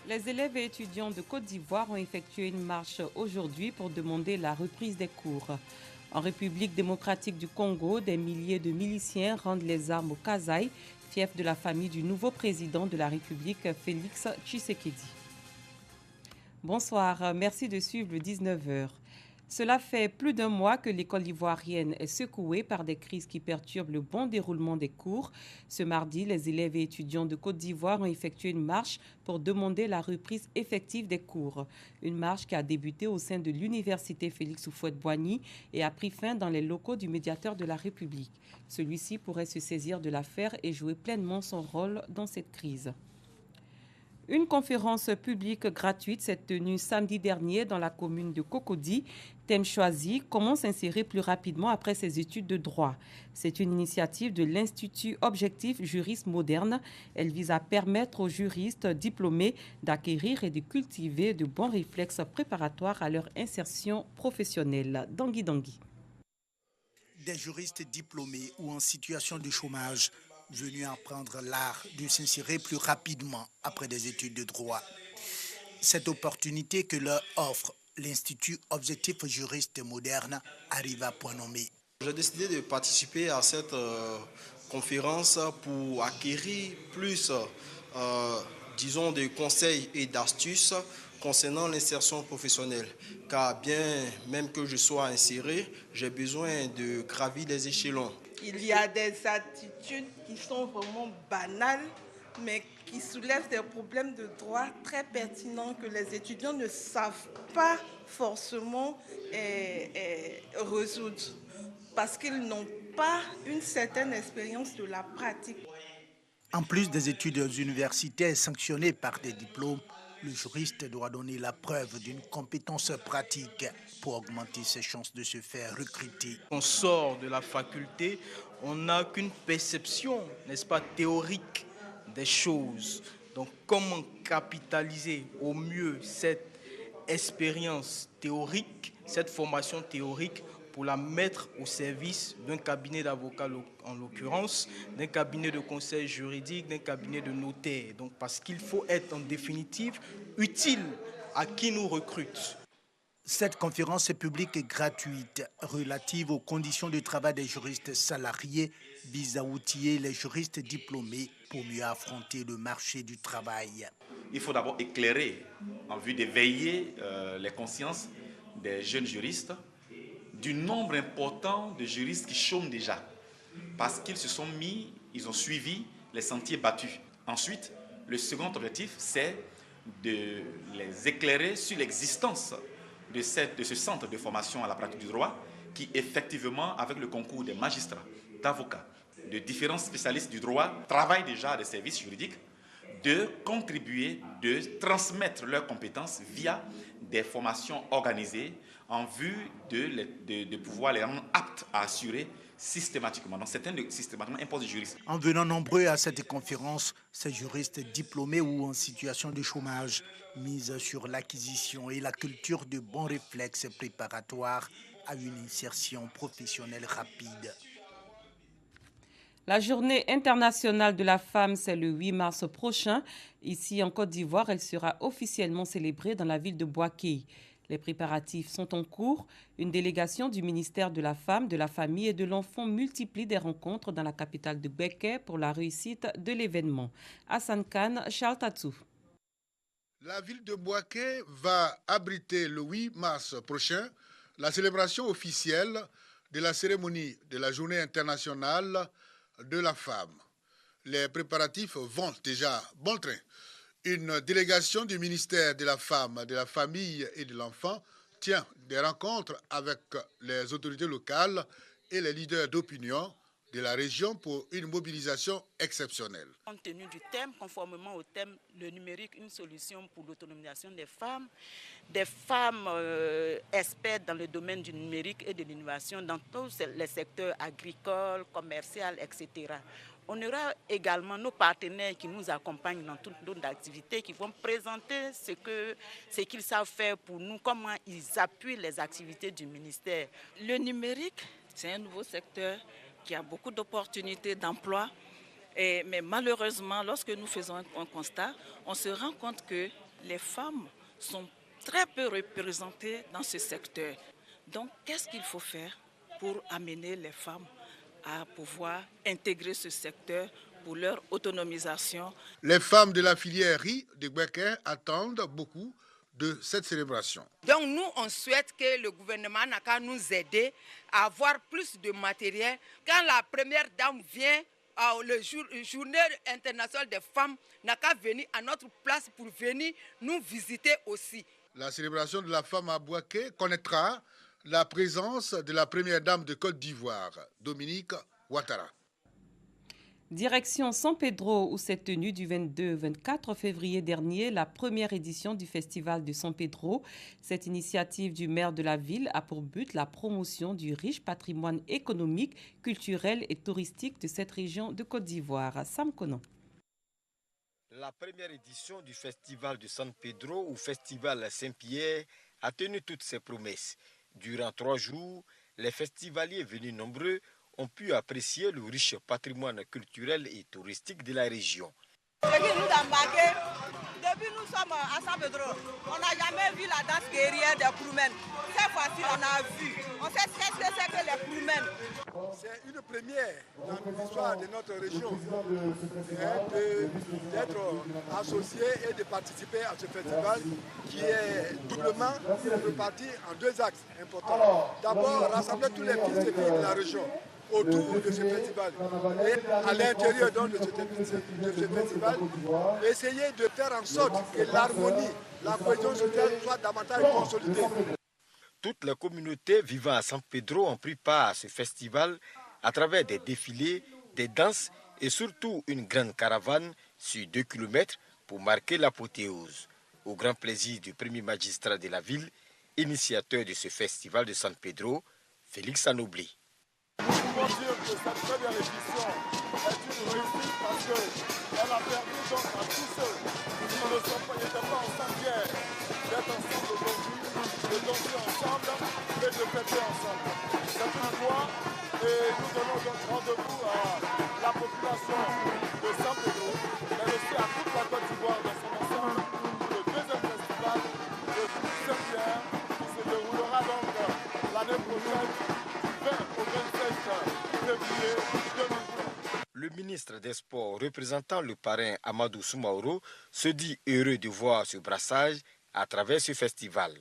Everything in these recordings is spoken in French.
Les élèves et étudiants de Côte d'Ivoire ont effectué une marche aujourd'hui pour demander la reprise des cours. En République démocratique du Congo, des milliers de miliciens rendent les armes au Kasaï, fief de la famille du nouveau président de la République, Félix Tshisekedi. Bonsoir, merci de suivre le 19h. Cela fait plus d'un mois que l'école ivoirienne est secouée par des crises qui perturbent le bon déroulement des cours. Ce mardi, les élèves et étudiants de Côte d'Ivoire ont effectué une marche pour demander la reprise effective des cours. Une marche qui a débuté au sein de l'université Félix Houphouët-Boigny et a pris fin dans les locaux du médiateur de la République. Celui-ci pourrait se saisir de l'affaire et jouer pleinement son rôle dans cette crise. Une conférence publique gratuite s'est tenue samedi dernier dans la commune de Cocody. Thème choisi, comment s'insérer plus rapidement après ses études de droit. C'est une initiative de l'Institut Objectif Juriste Moderne. Elle vise à permettre aux juristes diplômés d'acquérir et de cultiver de bons réflexes préparatoires à leur insertion professionnelle. Dangui Dangui. Des juristes diplômés ou en situation de chômage venus apprendre l'art de s'insérer plus rapidement après des études de droit. Cette opportunité que leur offre l'Institut Objectif Juriste Moderne arrive à point nommé. J'ai décidé de participer à cette conférence pour acquérir plus, disons, de conseils et d'astuces concernant l'insertion professionnelle. Car bien même que je sois inséré, j'ai besoin de gravir les échelons. Il y a des attitudes qui sont vraiment banales, mais qui soulèvent des problèmes de droit très pertinents que les étudiants ne savent pas forcément résoudre, parce qu'ils n'ont pas une certaine expérience de la pratique. En plus des études universitaires sanctionnées par des diplômes, le juriste doit donner la preuve d'une compétence pratique pour augmenter ses chances de se faire recruter. On sort de la faculté, on n'a qu'une perception, n'est-ce pas, théorique des choses. Donc comment capitaliser au mieux cette expérience théorique, cette formation théorique pour la mettre au service d'un cabinet d'avocats en l'occurrence, d'un cabinet de conseil juridique, d'un cabinet de notaire. Donc parce qu'il faut être en définitive utile à qui nous recrute. Cette conférence publique gratuite relative aux conditions de travail des juristes salariés vise à outiller les juristes diplômés pour mieux affronter le marché du travail. Il faut d'abord éclairer en vue d'éveiller les consciences des jeunes juristes du nombre important de juristes qui chôment déjà parce qu'ils se sont mis, ils ont suivi les sentiers battus. Ensuite, le second objectif, c'est de les éclairer sur l'existence de ce centre de formation à la pratique du droit qui, effectivement, avec le concours des magistrats, d'avocats, de différents spécialistes du droit, travaillent déjà à des services juridiques, de contribuer, de transmettre leurs compétences via des formations organisées en vue de pouvoir les rendre aptes à assurer systématiquement. Donc certains systématiquement imposent des juristes. En venant nombreux à cette conférence, ces juristes diplômés ou en situation de chômage misent sur l'acquisition et la culture de bons réflexes préparatoires à une insertion professionnelle rapide. La journée internationale de la femme, c'est le 8 mars prochain. Ici, en Côte d'Ivoire, elle sera officiellement célébrée dans la ville de Boaké. Les préparatifs sont en cours. Une délégation du ministère de la Femme, de la Famille et de l'Enfant multiplie des rencontres dans la capitale de Béké pour la réussite de l'événement. Hassan Khan, Charles Tatsou. La ville de Boaké va abriter le 8 mars prochain la célébration officielle de la cérémonie de la Journée internationale de la femme. Les préparatifs vont déjà bon train. Une délégation du ministère de la Femme, de la Famille et de l'Enfant tient des rencontres avec les autorités locales et les leaders d'opinion de la région pour une mobilisation exceptionnelle. Compte tenu du thème, conformément au thème, le numérique, une solution pour l'autonomisation des femmes expertes dans le domaine du numérique et de l'innovation dans tous les secteurs agricoles, commerciaux, etc. On aura également nos partenaires qui nous accompagnent dans toutes nos activités, qui vont présenter ce qu'ils savent faire pour nous, comment ils appuient les activités du ministère. Le numérique, c'est un nouveau secteur qui a beaucoup d'opportunités d'emploi, mais malheureusement, lorsque nous faisons un constat, on se rend compte que les femmes sont très peu représentées dans ce secteur. Donc, qu'est-ce qu'il faut faire pour amener les femmes à pouvoir intégrer ce secteur pour leur autonomisation? Les femmes de la filière riz de Bouaké attendent beaucoup de cette célébration. Donc nous, on souhaite que le gouvernement n'a qu'à nous aider à avoir plus de matériel. Quand la première dame vient, le journée internationale des femmes n'a qu'à venir à notre place pour venir nous visiter aussi. La célébration de la femme à Bouaké connaîtra la présence de la première dame de Côte d'Ivoire, Dominique Ouattara. Direction San Pedro, où s'est tenue du 22-24 février dernier la première édition du Festival de San Pedro. Cette initiative du maire de la ville a pour but la promotion du riche patrimoine économique, culturel et touristique de cette région de Côte d'Ivoire. Sam Konan. La première édition du Festival de San Pedro ou Festival Saint-Pierre a tenu toutes ses promesses. Durant 3 jours, les festivaliers venus nombreux ont pu apprécier le riche patrimoine culturel et touristique de la région. Ce qui nous a marqué, depuis nous sommes à San Pedro, on n'a jamais vu la danse guerrière des Kroumènes. Cette fois-ci, on a vu. On sait ce que c'est que les Kroumènes. C'est une première dans l'histoire de notre région d'être associé et de participer à ce festival qui est doublement réparti en 2 axes importants. D'abord, rassembler tous les fils et filles de la région autour de ce festival et à l'intérieur de ce festival, essayer de faire en sorte que l'harmonie, la cohésion sociale soit davantage consolidée. Toutes les communautés vivant à San Pedro ont pris part à ce festival à travers des défilés, des danses et surtout une grande caravane sur 2 km pour marquer l'apothéose. Au grand plaisir du premier magistrat de la ville, initiateur de ce festival de San Pedro, Félix Anobli. Nous pouvons dire que cette première édition est une réussite parce qu'elle a permis donc à tous ceux qui n'étaient pas ensemble hier d'être ensemble aujourd'hui, de danser ensemble et de fêter ensemble. C'est une joie et nous donnons donc rendez-vous à la population de San Pedro, mais aussi à toute la Côte d'Ivoire dans son ensemble pour le 2e festival de Saint-Pierre qui se déroulera donc l'année prochaine. Le ministre des Sports représentant le parrain Amadou Soumaoro se dit heureux de voir ce brassage à travers ce festival.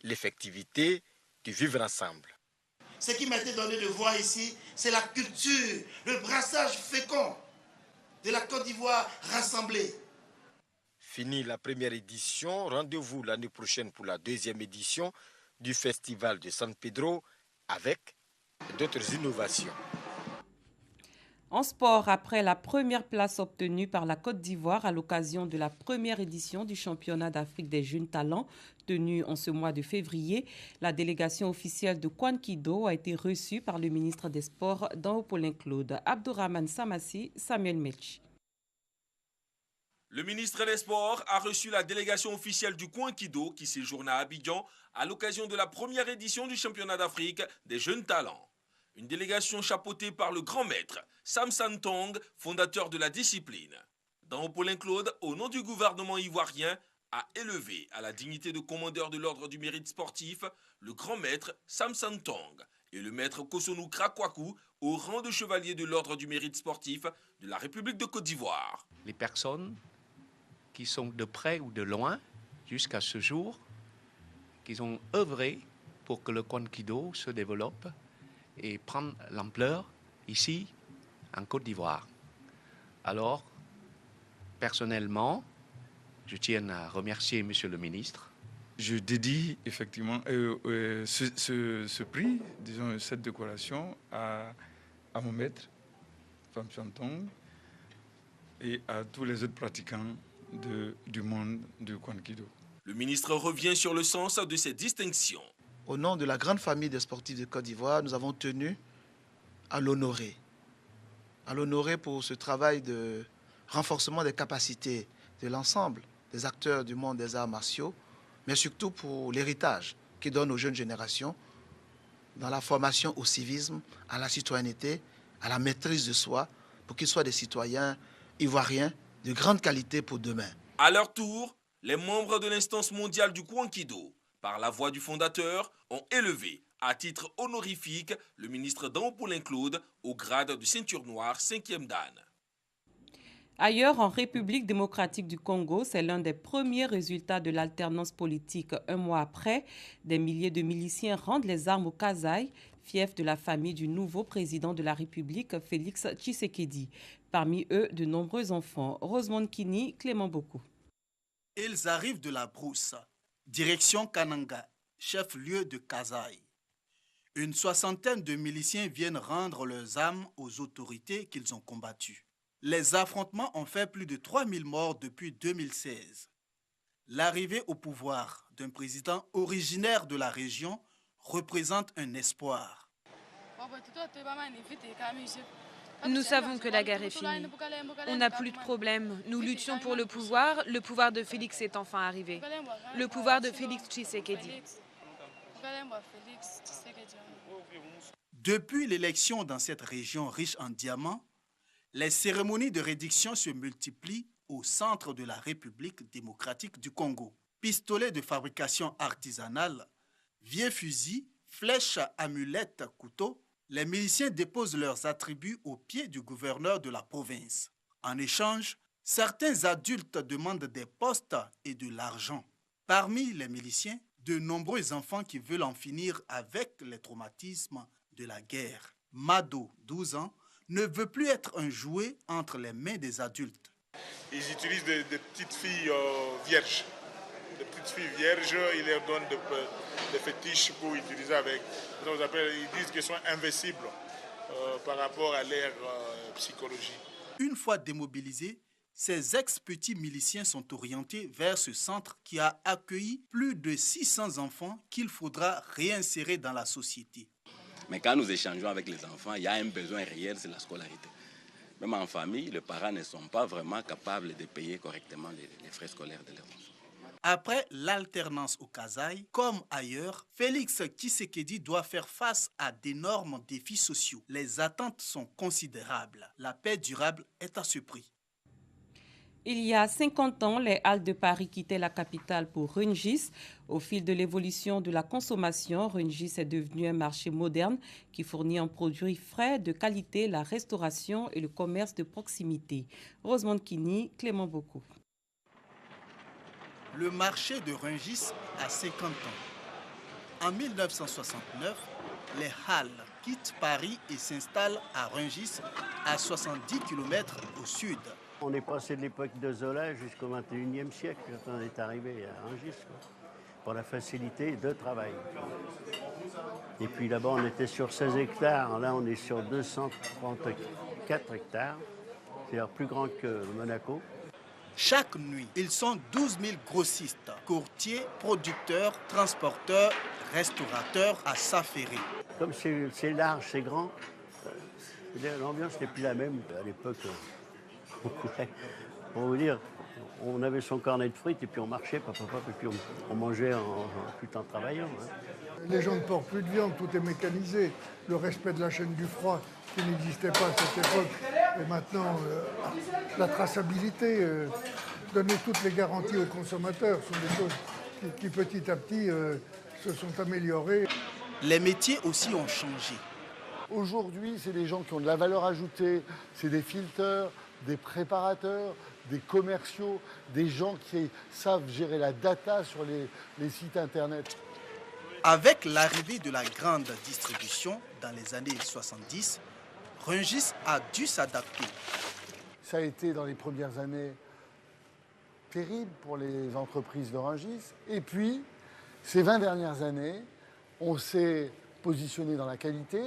L'effectivité du vivre ensemble. Ce qui m'a été donné de voir ici, c'est la culture, le brassage fécond de la Côte d'Ivoire rassemblée. Fini la première édition, rendez-vous l'année prochaine pour la 2e édition du Festival de San Pedro avec d'autres innovations. En sport, après la première place obtenue par la Côte d'Ivoire à l'occasion de la première édition du championnat d'Afrique des jeunes talents, tenu en ce mois de février, la délégation officielle de Kouankido a été reçue par le ministre des Sports dans Paulin-Claude. Abdourahmane Samassi, Samuel Melch. Le ministre des Sports a reçu la délégation officielle du Kouankido qui séjourne à Abidjan à l'occasion de la première édition du championnat d'Afrique des jeunes talents. Une délégation chapeautée par le grand maître Sam Santong, fondateur de la discipline. Dans Paulin-Claude, au nom du gouvernement ivoirien, a élevé à la dignité de commandeur de l'ordre du mérite sportif le grand maître Sam Santong et le maître Kosonu Krakwaku au rang de chevalier de l'ordre du mérite sportif de la République de Côte d'Ivoire. Les personnes qui sont de près ou de loin, jusqu'à ce jour, qui ont œuvré pour que le Kouankido se développe et prenne l'ampleur ici, en Côte d'Ivoire. Alors, personnellement, je tiens à remercier Monsieur le ministre. Je dédie effectivement ce prix, disons cette décoration, à mon maître, Sam Santong, et à tous les autres pratiquants du monde du Kouankido. Le ministre revient sur le sens de ces distinctions. Au nom de la grande famille des sportifs de Côte d'Ivoire, nous avons tenu à l'honorer. À l'honorer pour ce travail de renforcement des capacités de l'ensemble des acteurs du monde des arts martiaux, mais surtout pour l'héritage qu'il donne aux jeunes générations dans la formation au civisme, à la citoyenneté, à la maîtrise de soi, pour qu'ils soient des citoyens ivoiriens de grande qualité pour demain. À leur tour, Les membres de l'instance mondiale du Kwankido, par la voix du fondateur, ont élevé à titre honorifique le ministre Dan Paulin Claude au grade de ceinture noire 5e dan. Ailleurs, en République démocratique du Congo, c'est l'un des premiers résultats de l'alternance politique. Un mois après, des milliers de miliciens rendent les armes au Kasaï, fief de la famille du nouveau président de la République, Félix Tshisekedi. Parmi eux, de nombreux enfants. Rosemond Kini, Clément Boko. Ils arrivent de la brousse, direction Kananga, chef-lieu de Kasaï. Une soixantaine de miliciens viennent rendre leurs armes aux autorités qu'ils ont combattues. Les affrontements ont fait plus de 3000 morts depuis 2016. L'arrivée au pouvoir d'un président originaire de la région représente un espoir. Nous savons que la guerre est finie. On n'a plus de problème. Nous luttions pour le pouvoir. Le pouvoir de Félix est enfin arrivé. Le pouvoir de Félix Tshisekedi. Depuis l'élection dans cette région riche en diamants, les cérémonies de réduction se multiplient au centre de la République démocratique du Congo. Pistolets de fabrication artisanale, vieux fusils, flèches, amulettes, couteaux, les miliciens déposent leurs attributs aux pieds du gouverneur de la province. En échange, certains adultes demandent des postes et de l'argent. Parmi les miliciens, de nombreux enfants qui veulent en finir avec les traumatismes de la guerre. Mado, 12 ans, ne veut plus être un jouet entre les mains des adultes. Ils utilisent des petites filles vierges. Des petites filles vierges, ils leur donnent des fétiches pour utiliser avec. Ils disent qu'elles sont invincibles par rapport à leur psychologie. Une fois démobilisés, ces ex-petits miliciens sont orientés vers ce centre qui a accueilli plus de 600 enfants qu'il faudra réinsérer dans la société. Mais quand nous échangeons avec les enfants, il y a un besoin réel, c'est la scolarité. Même en famille, les parents ne sont pas vraiment capables de payer correctement les frais scolaires de leurs enfants. Après l'alternance au Kasaï, comme ailleurs, Félix Tshisekedi doit faire face à d'énormes défis sociaux. Les attentes sont considérables. La paix durable est à ce prix. Il y a 50 ans, les Halles de Paris quittaient la capitale pour Rungis. Au fil de l'évolution de la consommation, Rungis est devenu un marché moderne qui fournit un produit frais, de qualité, la restauration et le commerce de proximité. Rosemond Kini, Clément Boko. Le marché de Rungis a 50 ans. En 1969, les Halles quittent Paris et s'installent à Rungis, à 70 km au sud. On est passé de l'époque de Zola jusqu'au 21e siècle quand on est arrivé à Rungis, pour la facilité de travail. Et puis là-bas, on était sur 16 hectares. Là, on est sur 234 hectares. C'est-à-dire plus grand que Monaco. Chaque nuit, ils sont 12 000 grossistes, courtiers, producteurs, transporteurs, restaurateurs à s'affairer. Comme c'est large, c'est grand, l'ambiance n'est plus la même à l'époque. Pour vous dire, on avait son cornet de frites et puis on marchait, et puis on mangeait tout en travaillant. Les gens ne portent plus de viande, tout est mécanisé. Le respect de la chaîne du froid qui n'existait pas à cette époque. Et maintenant, la traçabilité, donner toutes les garanties aux consommateurs sont des choses qui petit à petit se sont améliorées. Les métiers aussi ont changé. Aujourd'hui, c'est des gens qui ont de la valeur ajoutée, c'est des filteurs, des préparateurs, des commerciaux, des gens qui savent gérer la data sur les sites internet. Avec l'arrivée de la grande distribution dans les années 70, Rungis a dû s'adapter. Ça a été dans les premières années terrible pour les entreprises de Rungis. Et puis, ces 20 dernières années, on s'est positionné dans la qualité,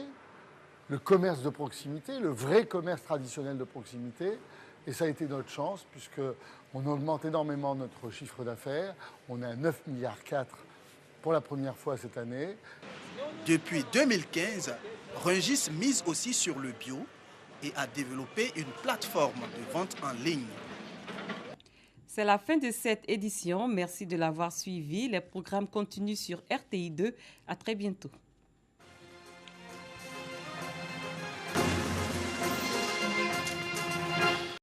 le commerce de proximité, le vrai commerce traditionnel de proximité. Et ça a été notre chance, puisqu'on augmente énormément notre chiffre d'affaires. On est à 9,4 milliards pour la première fois cette année. Depuis 2015, Rungis mise aussi sur le bio et a développé une plateforme de vente en ligne. C'est la fin de cette édition. Merci de l'avoir suivi. Les programmes continuent sur RTI2. À très bientôt.